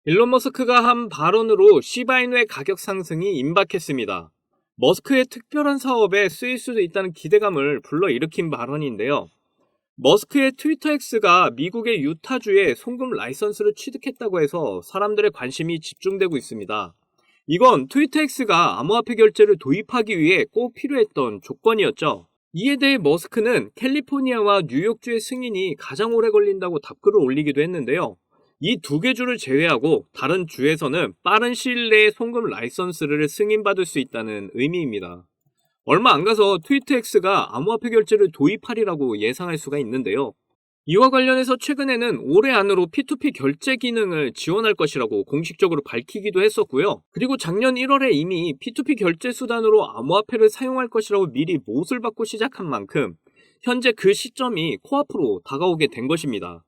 일론 머스크가 한 발언으로 시바이누의 가격 상승이 임박했습니다. 머스크의 특별한 사업에 쓰일 수도 있다는 기대감을 불러일으킨 발언인데요. 머스크의 트위터 X가 미국의 유타주에 송금 라이선스를 취득했다고 해서 사람들의 관심이 집중되고 있습니다. 이건 트위터 X가 암호화폐 결제를 도입하기 위해 꼭 필요했던 조건이었죠. 이에 대해 머스크는 캘리포니아와 뉴욕주의 승인이 가장 오래 걸린다고 답글을 올리기도 했는데요. 이 두 개 주를 제외하고 다른 주에서는 빠른 시일 내에 송금 라이선스를 승인받을 수 있다는 의미입니다. 얼마 안 가서 트위터 X가 암호화폐 결제를 도입하리라고 예상할 수가 있는데요. 이와 관련해서 최근에는 올해 안으로 P2P 결제 기능을 지원할 것이라고 공식적으로 밝히기도 했었고요. 그리고 작년 1월에 이미 P2P 결제 수단으로 암호화폐를 사용할 것이라고 미리 못을 받고 시작한 만큼 현재 그 시점이 코앞으로 다가오게 된 것입니다.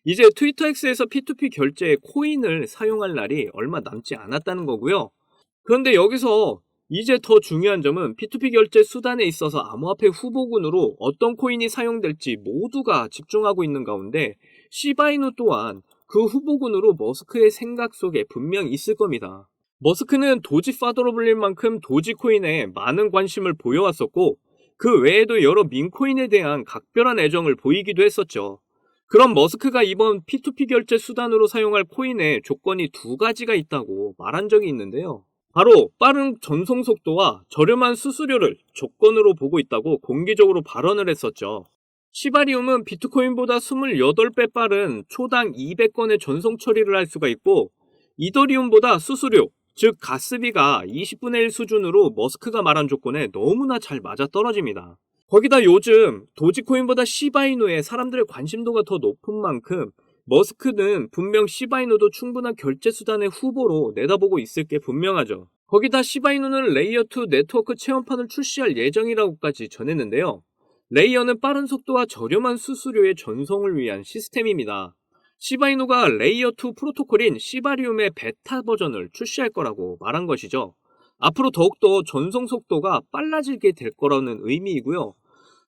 이제 트위터 X에서 P2P 결제에 코인을 사용할 날이 얼마 남지 않았다는 거고요. 그런데 여기서 이제 더 중요한 점은 P2P 결제 수단에 있어서 암호화폐 후보군으로 어떤 코인이 사용될지 모두가 집중하고 있는 가운데 시바이누 또한 그 후보군으로 머스크의 생각 속에 분명 있을 겁니다. 머스크는 도지 파더로 불릴 만큼 도지코인에 많은 관심을 보여왔었고 그 외에도 여러 민코인에 대한 각별한 애정을 보이기도 했었죠. 그럼 머스크가 이번 P2P 결제 수단으로 사용할 코인에 조건이 두 가지가 있다고 말한 적이 있는데요. 바로 빠른 전송 속도와 저렴한 수수료를 조건으로 보고 있다고 공개적으로 발언을 했었죠. 시바리움은 비트코인보다 28배 빠른 초당 200건의 전송 처리를 할 수가 있고 이더리움보다 수수료, 즉 가스비가 20분의 1 수준으로 머스크가 말한 조건에 너무나 잘 맞아떨어집니다. 거기다 요즘 도지코인보다 시바이누에 사람들의 관심도가 더 높은 만큼 머스크는 분명 시바이누도 충분한 결제 수단의 후보로 내다보고 있을 게 분명하죠. 거기다 시바이누는 레이어2 네트워크 체험판을 출시할 예정이라고까지 전했는데요. 레이어는 빠른 속도와 저렴한 수수료의 전송을 위한 시스템입니다. 시바이누가 레이어2 프로토콜인 시바리움의 베타 버전을 출시할 거라고 말한 것이죠. 앞으로 더욱더 전송 속도가 빨라지게 될 거라는 의미이고요.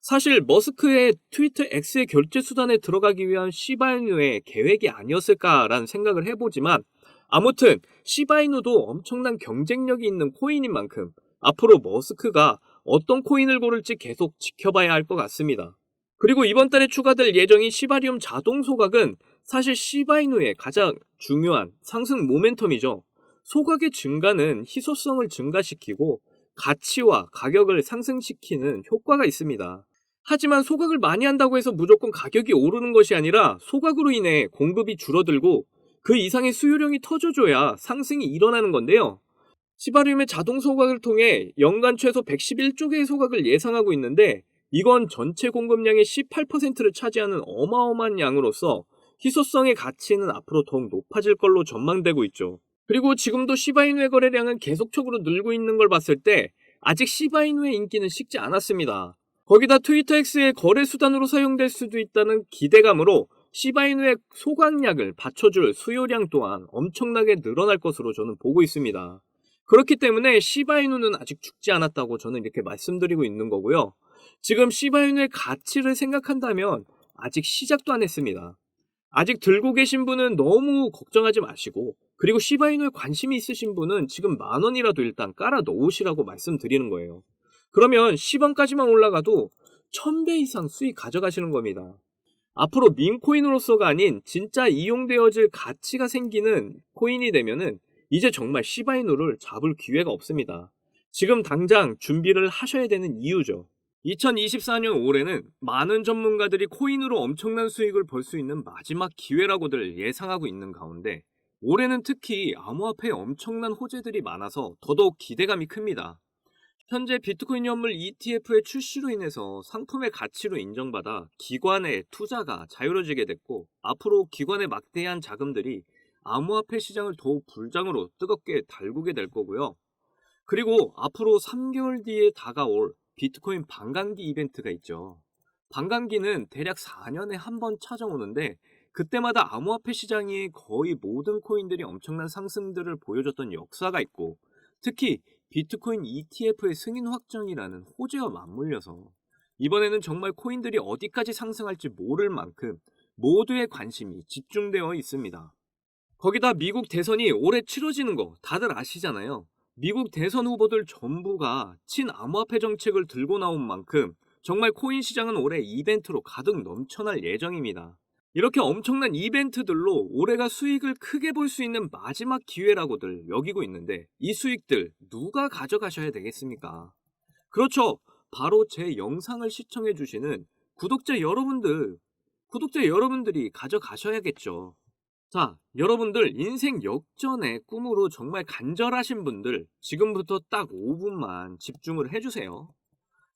사실 머스크의 트위터 X의 결제 수단에 들어가기 위한 시바이누의 계획이 아니었을까라는 생각을 해보지만 아무튼 시바이누도 엄청난 경쟁력이 있는 코인인 만큼 앞으로 머스크가 어떤 코인을 고를지 계속 지켜봐야 할 것 같습니다. 그리고 이번 달에 추가될 예정인 시바리움 자동 소각은 사실 시바이누의 가장 중요한 상승 모멘텀이죠. 소각의 증가는 희소성을 증가시키고 가치와 가격을 상승시키는 효과가 있습니다. 하지만 소각을 많이 한다고 해서 무조건 가격이 오르는 것이 아니라 소각으로 인해 공급이 줄어들고 그 이상의 수요량이 터져줘야 상승이 일어나는 건데요. 시바리움의 자동 소각을 통해 연간 최소 111조 개의 소각을 예상하고 있는데 이건 전체 공급량의 18%를 차지하는 어마어마한 양으로서 희소성의 가치는 앞으로 더욱 높아질 걸로 전망되고 있죠. 그리고 지금도 시바이누의 거래량은 계속적으로 늘고 있는 걸 봤을 때 아직 시바이누의 인기는 식지 않았습니다. 거기다 트위터 X의 거래 수단으로 사용될 수도 있다는 기대감으로 시바이누의 소각량을 받쳐줄 수요량 또한 엄청나게 늘어날 것으로 저는 보고 있습니다. 그렇기 때문에 시바이누는 아직 죽지 않았다고 저는 이렇게 말씀드리고 있는 거고요. 지금 시바이누의 가치를 생각한다면 아직 시작도 안 했습니다. 아직 들고 계신 분은 너무 걱정하지 마시고 그리고 시바이누에 관심이 있으신 분은 지금 10,000원이라도 일단 깔아 놓으시라고 말씀드리는 거예요. 그러면 10원까지만 올라가도 1000배 이상 수익 가져가시는 겁니다. 앞으로 민코인으로서가 아닌 진짜 이용되어질 가치가 생기는 코인이 되면은 이제 정말 시바이누를 잡을 기회가 없습니다. 지금 당장 준비를 하셔야 되는 이유죠. 2024년 올해는 많은 전문가들이 코인으로 엄청난 수익을 벌 수 있는 마지막 기회라고들 예상하고 있는 가운데 올해는 특히 암호화폐에 엄청난 호재들이 많아서 더더욱 기대감이 큽니다. 현재 비트코인 현물 ETF의 출시로 인해서 상품의 가치로 인정받아 기관의 투자가 자유로워지게 됐고 앞으로 기관의 막대한 자금들이 암호화폐 시장을 더욱 불장으로 뜨겁게 달구게 될 거고요. 그리고 앞으로 3개월 뒤에 다가올 비트코인 반감기 이벤트가 있죠. 반감기는 대략 4년에 한 번 찾아오는데 그때마다 암호화폐 시장이 거의 모든 코인들이 엄청난 상승들을 보여줬던 역사가 있고 특히 비트코인 ETF의 승인 확정이라는 호재와 맞물려서 이번에는 정말 코인들이 어디까지 상승할지 모를 만큼 모두의 관심이 집중되어 있습니다. 거기다 미국 대선이 올해 치러지는 거 다들 아시잖아요. 미국 대선 후보들 전부가 친암호화폐 정책을 들고 나온 만큼 정말 코인 시장은 올해 이벤트로 가득 넘쳐날 예정입니다. 이렇게 엄청난 이벤트들로 올해가 수익을 크게 볼 수 있는 마지막 기회라고들 여기고 있는데 이 수익들 누가 가져가셔야 되겠습니까? 그렇죠. 바로 제 영상을 시청해 주시는 구독자 여러분들이 가져가셔야겠죠. 자, 여러분들 인생 역전의 꿈으로 정말 간절하신 분들 지금부터 딱 5분만 집중을 해주세요.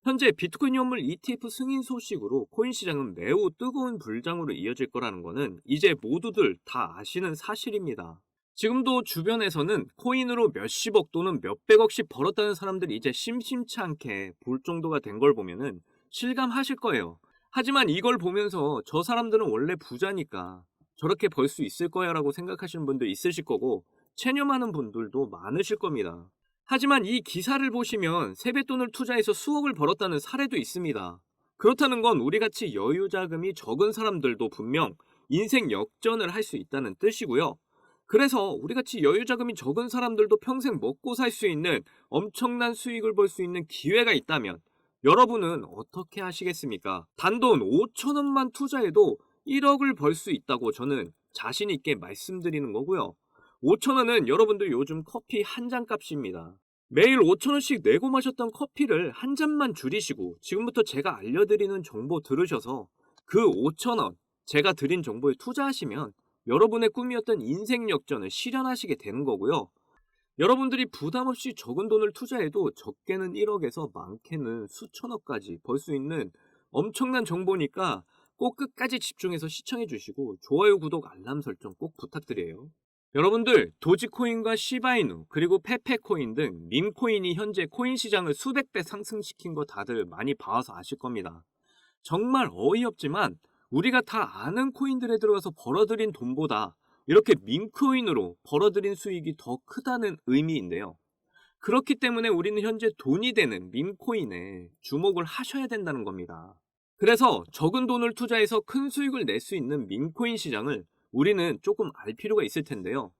현재 비트코인 현물 ETF 승인 소식으로 코인 시장은 매우 뜨거운 불장으로 이어질 거라는 거는 이제 모두들 다 아시는 사실입니다. 지금도 주변에서는 코인으로 몇십억 또는 몇백억씩 벌었다는 사람들이 이제 심심치 않게 볼 정도가 된 걸 보면은 실감하실 거예요. 하지만 이걸 보면서 저 사람들은 원래 부자니까 저렇게 벌 수 있을 거야 라고 생각하시는 분들 있으실 거고 체념하는 분들도 많으실 겁니다. 하지만 이 기사를 보시면 세뱃돈을 투자해서 수억을 벌었다는 사례도 있습니다. 그렇다는 건 우리같이 여유 자금이 적은 사람들도 분명 인생 역전을 할 수 있다는 뜻이고요. 그래서 우리같이 여유 자금이 적은 사람들도 평생 먹고 살 수 있는 엄청난 수익을 벌 수 있는 기회가 있다면 여러분은 어떻게 하시겠습니까? 단돈 5천 원만 투자해도 1억을 벌 수 있다고 저는 자신 있게 말씀드리는 거고요. 5천 원은 여러분들 요즘 커피 한 잔 값입니다. 매일 5천 원씩 내고 마셨던 커피를 한 잔만 줄이시고 지금부터 제가 알려드리는 정보 들으셔서 그 5천 원 제가 드린 정보에 투자하시면 여러분의 꿈이었던 인생 역전을 실현하시게 되는 거고요. 여러분들이 부담 없이 적은 돈을 투자해도 적게는 1억에서 많게는 수천억까지 벌 수 있는 엄청난 정보니까 꼭 끝까지 집중해서 시청해 주시고 좋아요, 구독, 알람 설정 꼭 부탁드려요. 여러분들 도지코인과 시바이누 그리고 페페코인 등 밈코인이 현재 코인 시장을 수백 배 상승시킨 거 다들 많이 봐와서 아실 겁니다. 정말 어이없지만 우리가 다 아는 코인들에 들어가서 벌어들인 돈보다 이렇게 밈코인으로 벌어들인 수익이 더 크다는 의미인데요. 그렇기 때문에 우리는 현재 돈이 되는 밈코인에 주목을 하셔야 된다는 겁니다. 그래서 적은 돈을 투자해서 큰 수익을 낼 수 있는 밈코인 시장을 우리는 조금 알 필요가 있을 텐데요.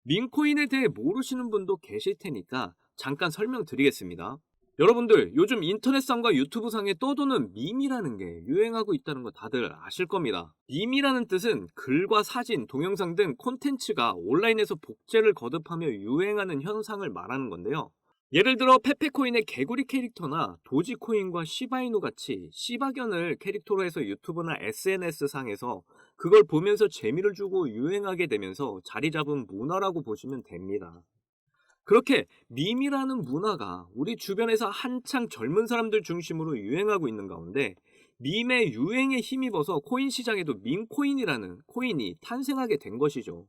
밈코인에 대해 모르시는 분도 계실 테니까 잠깐 설명드리겠습니다. 여러분들 요즘 인터넷상과 유튜브상에 떠도는 밈이라는 게 유행하고 있다는 거 다들 아실 겁니다. 밈이라는 뜻은 글과 사진, 동영상 등 콘텐츠가 온라인에서 복제를 거듭하며 유행하는 현상을 말하는 건데요. 예를 들어 페페코인의 개구리 캐릭터나 도지코인과 시바이누 같이 시바견을 캐릭터로 해서 유튜브나 SNS 상에서 그걸 보면서 재미를 주고 유행하게 되면서 자리 잡은 문화라고 보시면 됩니다. 그렇게 밈이라는 문화가 우리 주변에서 한창 젊은 사람들 중심으로 유행하고 있는 가운데 밈의 유행에 힘입어서 코인 시장에도 밈코인이라는 코인이 탄생하게 된 것이죠.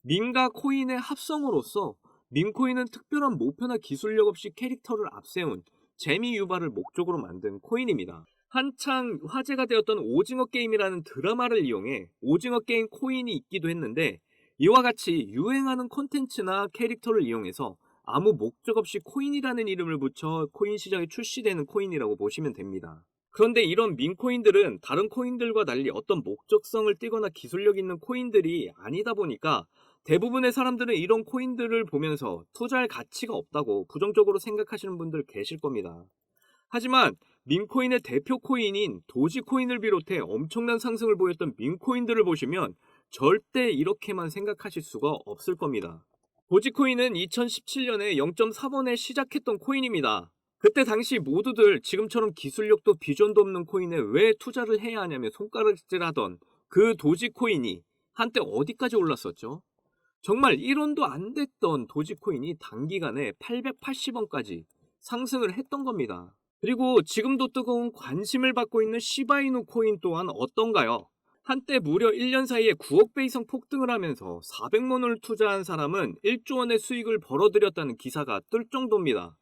밈과 코인의 합성으로써 밈코인은 특별한 목표나 기술력 없이 캐릭터를 앞세운 재미 유발을 목적으로 만든 코인입니다. 한창 화제가 되었던 오징어 게임이라는 드라마를 이용해 오징어 게임 코인이 있기도 했는데 이와 같이 유행하는 콘텐츠나 캐릭터를 이용해서 아무 목적 없이 코인이라는 이름을 붙여 코인 시장에 출시되는 코인이라고 보시면 됩니다. 그런데 이런 밈코인들은 다른 코인들과 달리 어떤 목적성을 띠거나 기술력 있는 코인들이 아니다 보니까 대부분의 사람들은 이런 코인들을 보면서 투자할 가치가 없다고 부정적으로 생각하시는 분들 계실 겁니다. 하지만 밈코인의 대표 코인인 도지코인을 비롯해 엄청난 상승을 보였던 밈코인들을 보시면 절대 이렇게만 생각하실 수가 없을 겁니다. 도지코인은 2017년에 0.4번에 시작했던 코인입니다. 그때 당시 모두들 지금처럼 기술력도 비전도 없는 코인에 왜 투자를 해야 하냐며 손가락질하던 그 도지코인이 한때 어디까지 올랐었죠? 정말 1원도 안 됐던 도지코인이 단기간에 880원까지 상승을 했던 겁니다. 그리고 지금도 뜨거운 관심을 받고 있는 시바이누 코인 또한 어떤가요? 한때 무려 1년 사이에 9억 배 이상 폭등을 하면서 400만 원을 투자한 사람은 1조 원의 수익을 벌어들였다는 기사가 뜰 정도입니다.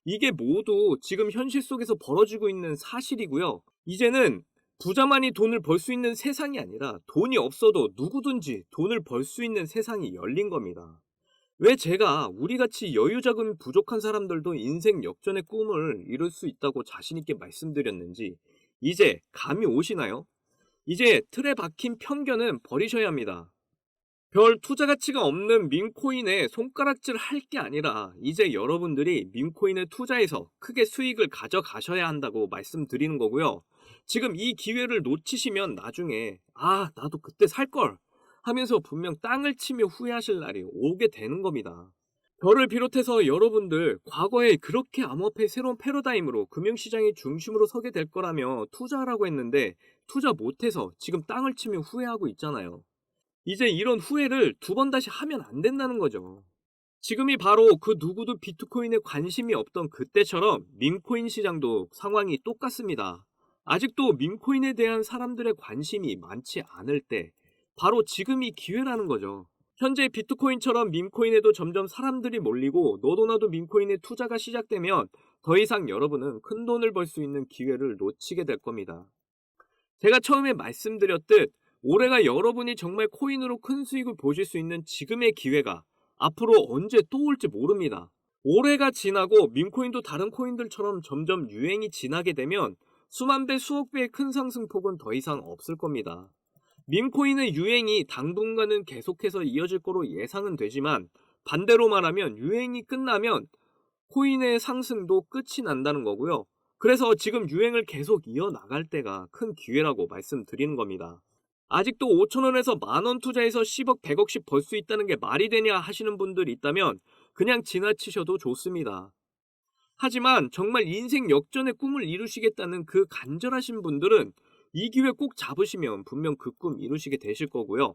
이게 모두 지금 현실 속에서 벌어지고 있는 사실이고요. 이제는 부자만이 돈을 벌 수 있는 세상이 아니라 돈이 없어도 누구든지 돈을 벌 수 있는 세상이 열린 겁니다. 왜 제가 우리같이 여유 자금이 부족한 사람들도 인생 역전의 꿈을 이룰 수 있다고 자신있게 말씀드렸는지 이제 감이 오시나요? 이제 틀에 박힌 편견은 버리셔야 합니다. 별 투자 가치가 없는 밈코인에 손가락질 할 게 아니라 이제 여러분들이 밈코인에 투자해서 크게 수익을 가져가셔야 한다고 말씀드리는 거고요. 지금 이 기회를 놓치시면 나중에 나도 그때 살 걸 하면서 분명 땅을 치며 후회하실 날이 오게 되는 겁니다. 저를 비롯해서 여러분들 과거에 그렇게 암호화폐 새로운 패러다임으로 금융시장의 중심으로 서게 될 거라며 투자하라고 했는데 투자 못해서 지금 땅을 치며 후회하고 있잖아요. 이제 이런 후회를 두 번 다시 하면 안 된다는 거죠. 지금이 바로 그 누구도 비트코인에 관심이 없던 그때처럼 밈코인 시장도 상황이 똑같습니다. 아직도 밈코인에 대한 사람들의 관심이 많지 않을 때 바로 지금이 기회라는 거죠. 현재 비트코인처럼 밈코인에도 점점 사람들이 몰리고 너도 나도 밈코인에 투자가 시작되면 더 이상 여러분은 큰 돈을 벌 수 있는 기회를 놓치게 될 겁니다. 제가 처음에 말씀드렸듯 올해가 여러분이 정말 코인으로 큰 수익을 보실 수 있는 지금의 기회가 앞으로 언제 또 올지 모릅니다. 올해가 지나고 밈코인도 다른 코인들처럼 점점 유행이 지나게 되면 수만 배, 수억 배의 큰 상승폭은 더 이상 없을 겁니다. 밈코인의 유행이 당분간은 계속해서 이어질 거로 예상은 되지만 반대로 말하면 유행이 끝나면 코인의 상승도 끝이 난다는 거고요. 그래서 지금 유행을 계속 이어나갈 때가 큰 기회라고 말씀드리는 겁니다. 아직도 5천원에서 만원 투자해서 10억, 100억씩 벌 수 있다는 게 말이 되냐 하시는 분들 있다면 그냥 지나치셔도 좋습니다. 하지만 정말 인생 역전의 꿈을 이루시겠다는 그 간절하신 분들은 이 기회 꼭 잡으시면 분명 그 꿈 이루시게 되실 거고요.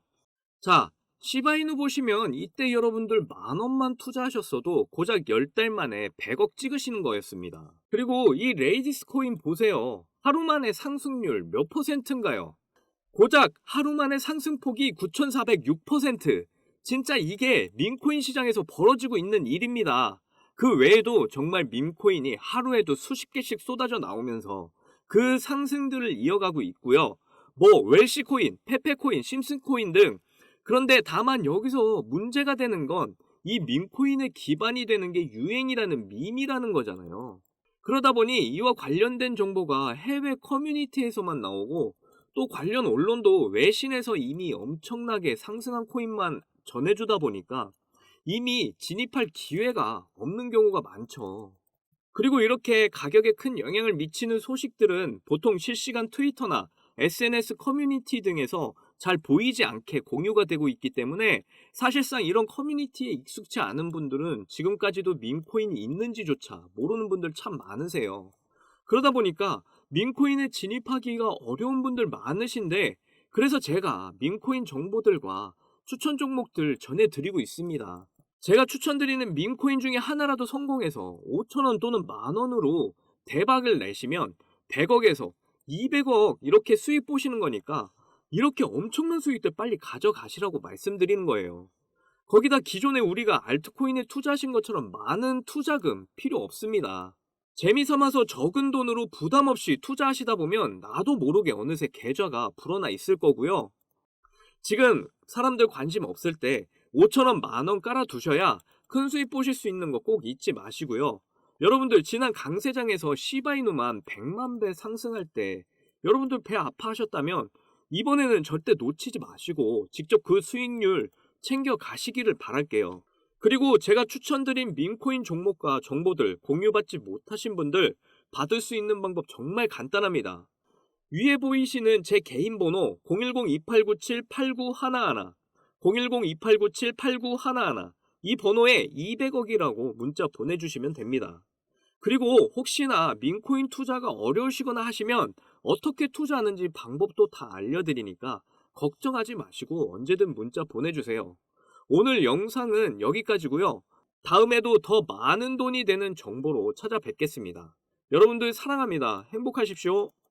자, 시바이누 보시면 이때 여러분들 만원만 투자하셨어도 고작 10달 만에 100억 찍으시는 거였습니다. 그리고 이 레이디스 코인 보세요. 하루 만에 상승률 몇 %인가요? 고작 하루 만에 상승폭이 9,406%. 진짜 이게 밈코인 시장에서 벌어지고 있는 일입니다. 그 외에도 정말 밈코인이 하루에도 수십 개씩 쏟아져 나오면서 그 상승들을 이어가고 있고요. 뭐 웰시코인, 페페코인, 심슨코인 등. 그런데 다만 여기서 문제가 되는 건 이 밈코인의 기반이 되는 게 유행이라는 밈이라는 거잖아요. 그러다 보니 이와 관련된 정보가 해외 커뮤니티에서만 나오고 또 관련 언론도 외신에서 이미 엄청나게 상승한 코인만 전해주다 보니까 이미 진입할 기회가 없는 경우가 많죠. 그리고 이렇게 가격에 큰 영향을 미치는 소식들은 보통 실시간 트위터나 SNS 커뮤니티 등에서 잘 보이지 않게 공유가 되고 있기 때문에 사실상 이런 커뮤니티에 익숙치 않은 분들은 지금까지도 밈코인이 있는지조차 모르는 분들 참 많으세요. 그러다 보니까 밈코인에 진입하기가 어려운 분들 많으신데 그래서 제가 밈코인 정보들과 추천 종목들 전해드리고 있습니다. 제가 추천드리는 밈코인 중에 하나라도 성공해서 5천원 또는 만원으로 대박을 내시면 100억에서 200억 이렇게 수익 보시는 거니까 이렇게 엄청난 수익들 빨리 가져가시라고 말씀드리는 거예요. 거기다 기존에 우리가 알트코인에 투자하신 것처럼 많은 투자금 필요 없습니다. 재미삼아서 적은 돈으로 부담 없이 투자하시다 보면 나도 모르게 어느새 계좌가 불어나 있을 거고요. 지금 사람들 관심 없을 때 5천원 만원 깔아두셔야 큰 수익 보실 수 있는 거 꼭 잊지 마시고요. 여러분들 지난 강세장에서 시바이누만 100만 배 상승할 때 여러분들 배 아파하셨다면 이번에는 절대 놓치지 마시고 직접 그 수익률 챙겨 가시기를 바랄게요. 그리고 제가 추천드린 밈코인 종목과 정보들 공유받지 못하신 분들 받을 수 있는 방법 정말 간단합니다. 위에 보이시는 제 개인 번호 010-2897-8911 010-2897-8911 이 번호에 200억이라고 문자 보내주시면 됩니다. 그리고 혹시나 밈코인 투자가 어려우시거나 하시면 어떻게 투자하는지 방법도 다 알려드리니까 걱정하지 마시고 언제든 문자 보내주세요. 오늘 영상은 여기까지고요. 다음에도 더 많은 돈이 되는 정보로 찾아뵙겠습니다. 여러분들 사랑합니다. 행복하십시오.